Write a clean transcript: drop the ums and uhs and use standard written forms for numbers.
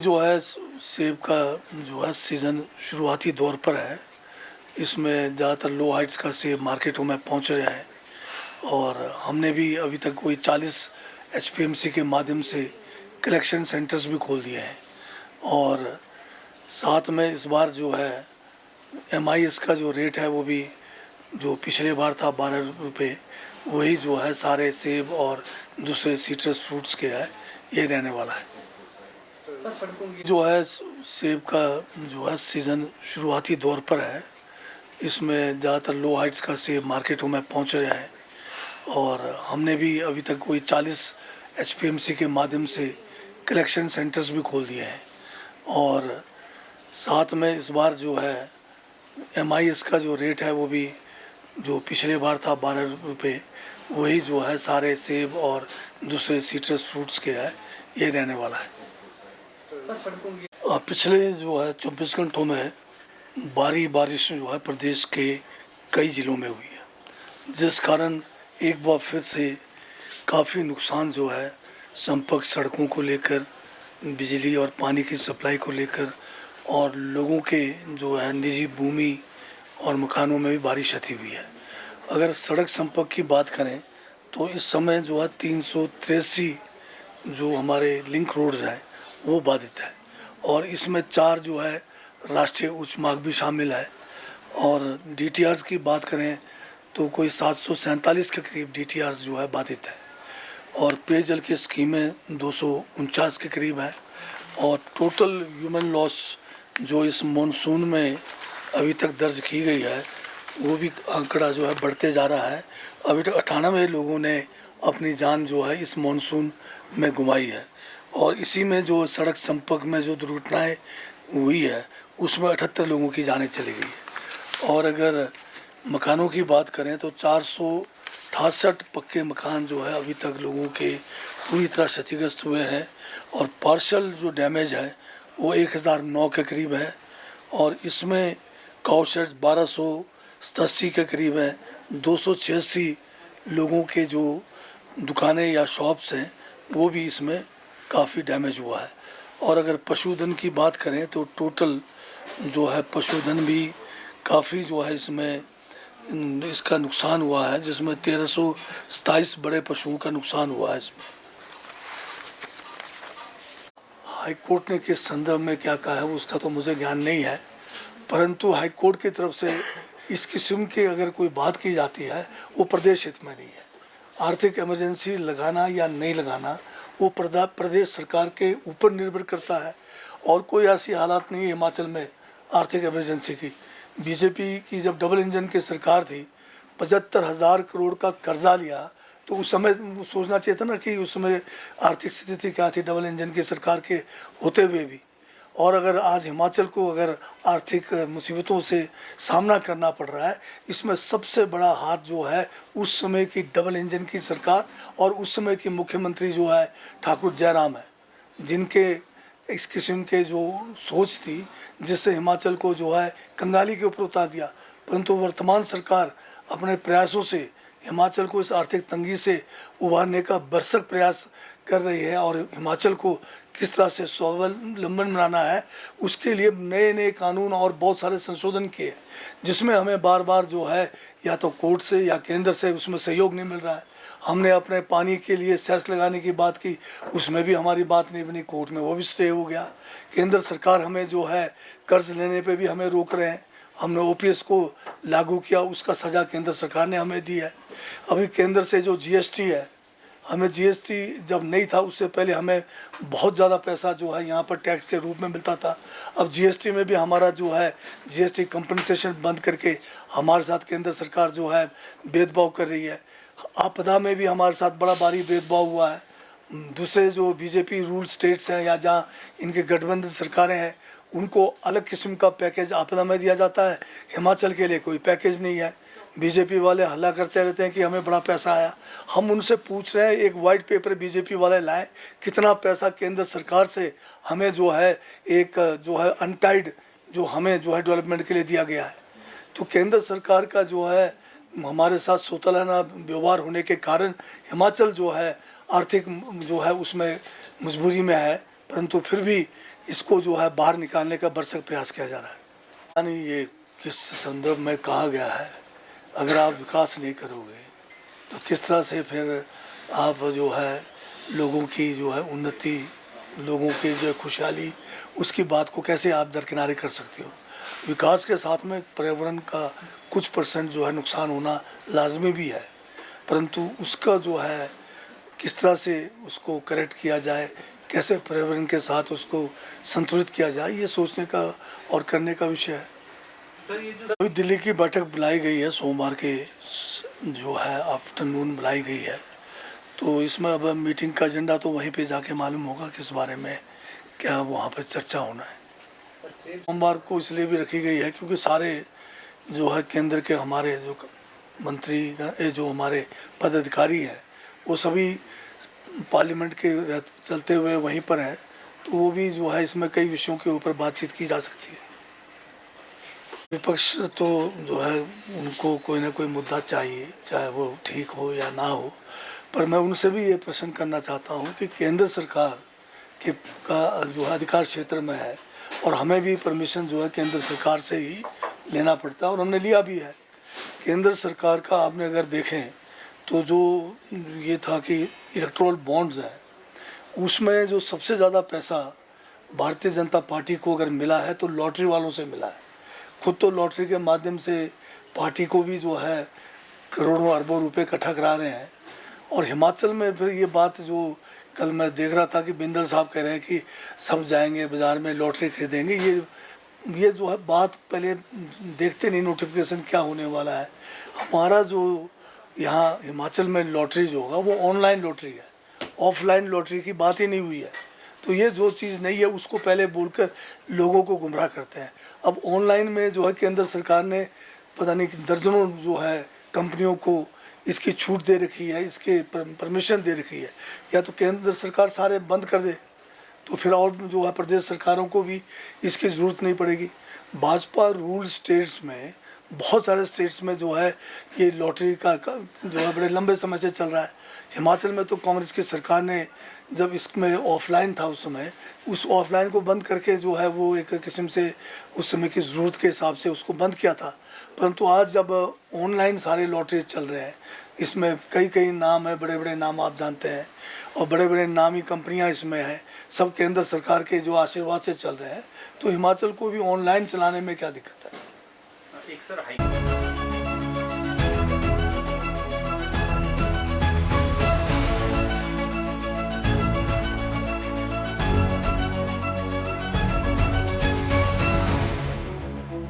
जो है सेब का जो है सीज़न शुरुआती दौर पर है। इसमें ज़्यादातर लो हाइट्स का सेब मार्केटों में पहुंच रहा है और हमने भी अभी तक कोई 40 एचपीएमसी के माध्यम से कलेक्शन सेंटर्स भी खोल दिए हैं और साथ में इस बार जो है एमआईएस का जो रेट है वो भी जो पिछले बार था 12 रुपये, वही जो है सारे सेब और दूसरे सीट्रस फ्रूट्स के है ये रहने वाला है। जो है सेब का जो है सीज़न शुरुआती दौर पर है। इसमें ज़्यादातर लो हाइट्स का सेब मार्केटों में पहुंच रहा है और हमने भी अभी तक कोई 40 एचपीएमसी के माध्यम से कलेक्शन सेंटर्स भी खोल दिए हैं और साथ में इस बार जो है एमआईएस का जो रेट है वो भी जो पिछले बार था 12 रुपये, वही जो है सारे सेब और दूसरे सीट्रस फ्रूट्स के है ये रहने वाला है। पिछले जो है 24 घंटों में भारी बारिश जो है प्रदेश के कई ज़िलों में हुई है, जिस कारण एक बार फिर से काफ़ी नुकसान जो है संपर्क सड़कों को लेकर, बिजली और पानी की सप्लाई को लेकर और लोगों के जो है निजी भूमि और मकानों में भी भारी क्षति हुई है। अगर सड़क संपर्क की बात करें तो इस समय जो है 383 जो हमारे लिंक रोड्स हैं वो बाधित है और इसमें 4 जो है राष्ट्रीय उच्च मार्ग भी शामिल है और डीटीआरस की बात करें तो कोई 747 के करीब डीटीआरस जो है बाधित है और पेयजल की स्कीमें 249 के करीब है और टोटल ह्यूमन लॉस जो इस मॉनसून में अभी तक दर्ज की गई है वो भी आंकड़ा जो है बढ़ते जा रहा है। अभी तक 98 लोगों ने अपनी जान जो है इस मॉनसून में गुमाई है और इसी में जो सड़क संपर्क में जो दुर्घटनाएं हुई है उसमें 78 लोगों की जानें चली गई है। और अगर मकानों की बात करें तो 468 पक्के मकान जो है अभी तक लोगों के पूरी तरह क्षतिग्रस्त हुए हैं और पार्शल जो डैमेज है वो 1009 के करीब है और इसमें काउ शेड्स 1287 के करीब हैं। 286 लोगों के जो दुकानें या शॉप्स हैं वो भी इसमें काफ़ी डैमेज हुआ है। और अगर पशुधन की बात करें तो टोटल जो है पशुधन भी काफ़ी जो है इसमें इसका नुकसान हुआ है, जिसमें 1327 बड़े पशुओं का नुकसान हुआ है। इसमें हाई कोर्ट ने किस संदर्भ में क्या कहा है उसका तो मुझे ज्ञान नहीं है, परंतु हाई कोर्ट की तरफ से इस किस्म की अगर कोई बात की जाती है वो प्रदेश हित में नहीं है। आर्थिक इमरजेंसी लगाना या नहीं लगाना वो प्रदेश सरकार के ऊपर निर्भर करता है और कोई ऐसी हालात नहीं है हिमाचल में आर्थिक इमरजेंसी की। बीजेपी की जब डबल इंजन की सरकार थी, 75,000 करोड़ का कर्जा लिया तो उस समय सोचना चाहिए था ना कि उस समय आर्थिक स्थिति क्या थी डबल इंजन की सरकार के होते हुए भी। और अगर आज हिमाचल को अगर आर्थिक मुसीबतों से सामना करना पड़ रहा है, इसमें सबसे बड़ा हाथ जो है उस समय की डबल इंजन की सरकार और उस समय की मुख्यमंत्री जो है ठाकुर जयराम है, जिनके इस किस्म के जो सोच थी जिससे हिमाचल को जो है कंगाली के ऊपर उतार दिया। परंतु वर्तमान सरकार अपने प्रयासों से हिमाचल को इस आर्थिक तंगी से उबारने का भरसक प्रयास कर रही है और हिमाचल को किस तरह से स्वावलंबन बनाना है उसके लिए नए नए कानून और बहुत सारे संशोधन किए, जिसमें हमें बार बार जो है या तो कोर्ट से या केंद्र से उसमें सहयोग नहीं मिल रहा है। हमने अपने पानी के लिए सेस लगाने की बात की, उसमें भी हमारी बात नहीं बनी, कोर्ट में वो भी स्टे हो गया। केंद्र सरकार हमें जो है कर्ज लेने पे भी हमें रोक रहे हैं। हमने ओपीएस को लागू किया, उसका सज़ा केंद्र सरकार ने हमें दी है। अभी केंद्र से जो जीएसटी है, हमें जीएसटी जब नहीं था उससे पहले हमें बहुत ज़्यादा पैसा जो है यहाँ पर टैक्स के रूप में मिलता था। अब जीएसटी में भी हमारा जो है जीएसटी कंपनसेशन बंद करके हमारे साथ केंद्र सरकार जो है भेदभाव कर रही है। आपदा में भी हमारे साथ बड़ा भारी भेदभाव हुआ है। दूसरे जो बीजेपी रूल स्टेट्स हैं या जहाँ इनके गठबंधन सरकारें हैं उनको अलग किस्म का पैकेज आपदा में दिया जाता है, हिमाचल के लिए कोई पैकेज नहीं है। बीजेपी वाले हल्ला करते रहते हैं कि हमें बड़ा पैसा आया। हम उनसे पूछ रहे हैं, एक वाइट पेपर बीजेपी वाले लाए, कितना पैसा केंद्र सरकार से हमें जो है एक जो है अनटाइड जो हमें जो है डेवलपमेंट के लिए दिया गया है। तो केंद्र सरकार का जो है हमारे साथ सोतलाना व्यवहार होने के कारण हिमाचल जो है आर्थिक जो है उसमें मजबूरी में है, परंतु फिर भी इसको जो है बाहर निकालने का भरसक प्रयास किया जा रहा है। यानी ये किस संदर्भ में कहा गया है, अगर आप विकास नहीं करोगे तो किस तरह से फिर आप जो है लोगों की जो है उन्नति, लोगों की जो है खुशहाली, उसकी बात को कैसे आप दरकिनारे कर सकते हो। विकास के साथ में पर्यावरण का कुछ परसेंट जो है नुकसान होना लाजमी भी है, परंतु उसका जो है किस तरह से उसको करेक्ट किया जाए, कैसे पर्यावरण के साथ उसको संतुलित किया जाए, ये सोचने का और करने का विषय है। अभी दिल्ली की बैठक बुलाई गई है, सोमवार के जो है आफ्टरनून बुलाई गई है, तो इसमें अब मीटिंग का एजेंडा तो वहीं पे जाके मालूम होगा किस बारे में क्या वहाँ पर चर्चा होना है। सोमवार को इसलिए भी रखी गई है क्योंकि सारे जो है केंद्र के हमारे जो मंत्री जो हमारे पदाधिकारी हैं वो सभी पार्लियामेंट के चलते हुए वहीं पर हैं, तो वो भी जो है इसमें कई विषयों के ऊपर बातचीत की जा सकती है। विपक्ष तो जो है उनको कोई ना कोई मुद्दा चाहिए, चाहे वो ठीक हो या ना हो, पर मैं उनसे भी ये प्रश्न करना चाहता हूँ कि केंद्र सरकार के का जो है अधिकार क्षेत्र में है और हमें भी परमिशन जो है केंद्र सरकार से ही लेना पड़ता है और हमने लिया भी है। केंद्र सरकार का आपने अगर देखें तो जो ये था कि इलेक्टोरल बॉन्ड्स हैं, उसमें जो सबसे ज़्यादा पैसा भारतीय जनता पार्टी को अगर मिला है तो लॉटरी वालों से मिला है। खुद तो लॉटरी के माध्यम से पार्टी को भी जो है करोड़ों अरबों रुपए इकट्ठा करा रहे हैं। और हिमाचल में फिर ये बात जो कल मैं देख रहा था कि बिंदल साहब कह रहे हैं कि सब जाएंगे बाज़ार में लॉटरी खरीदेंगे, ये जो है बात पहले देखते नहीं नोटिफिकेशन क्या होने वाला है। हमारा जो यहाँ हिमाचल में लॉटरी जो होगा वो ऑनलाइन लॉटरी है, ऑफलाइन लॉटरी की बात ही नहीं हुई है। तो ये जो चीज़ नहीं है उसको पहले बोलकर लोगों को गुमराह करते हैं। अब ऑनलाइन में जो है केंद्र सरकार ने पता नहीं दर्जनों जो है कंपनियों को इसकी छूट दे रखी है, इसके परमिशन दे रखी है। या तो केंद्र सरकार सारे बंद कर दे तो फिर और जो है प्रदेश सरकारों को भी इसकी ज़रूरत नहीं पड़ेगी। भाजपा रूल स्टेट्स में बहुत सारे स्टेट्स में जो है ये लॉटरी का जो है बड़े लंबे समय से चल रहा है। हिमाचल में तो कांग्रेस की सरकार ने जब इसमें ऑफलाइन था उस समय, उस ऑफलाइन को बंद करके जो है वो एक किस्म से उस समय की ज़रूरत के हिसाब से उसको बंद किया था। परंतु आज जब ऑनलाइन सारे लॉटरी चल रहे हैं, इसमें कई कई नाम है, बड़े बड़े नाम आप जानते हैं, और बड़े बड़े नामी कंपनियां इसमें हैं, सब केंद्र सरकार के जो आशीर्वाद से चल रहे हैं, तो हिमाचल को भी ऑनलाइन चलाने में क्या दिक्कत है। एक सर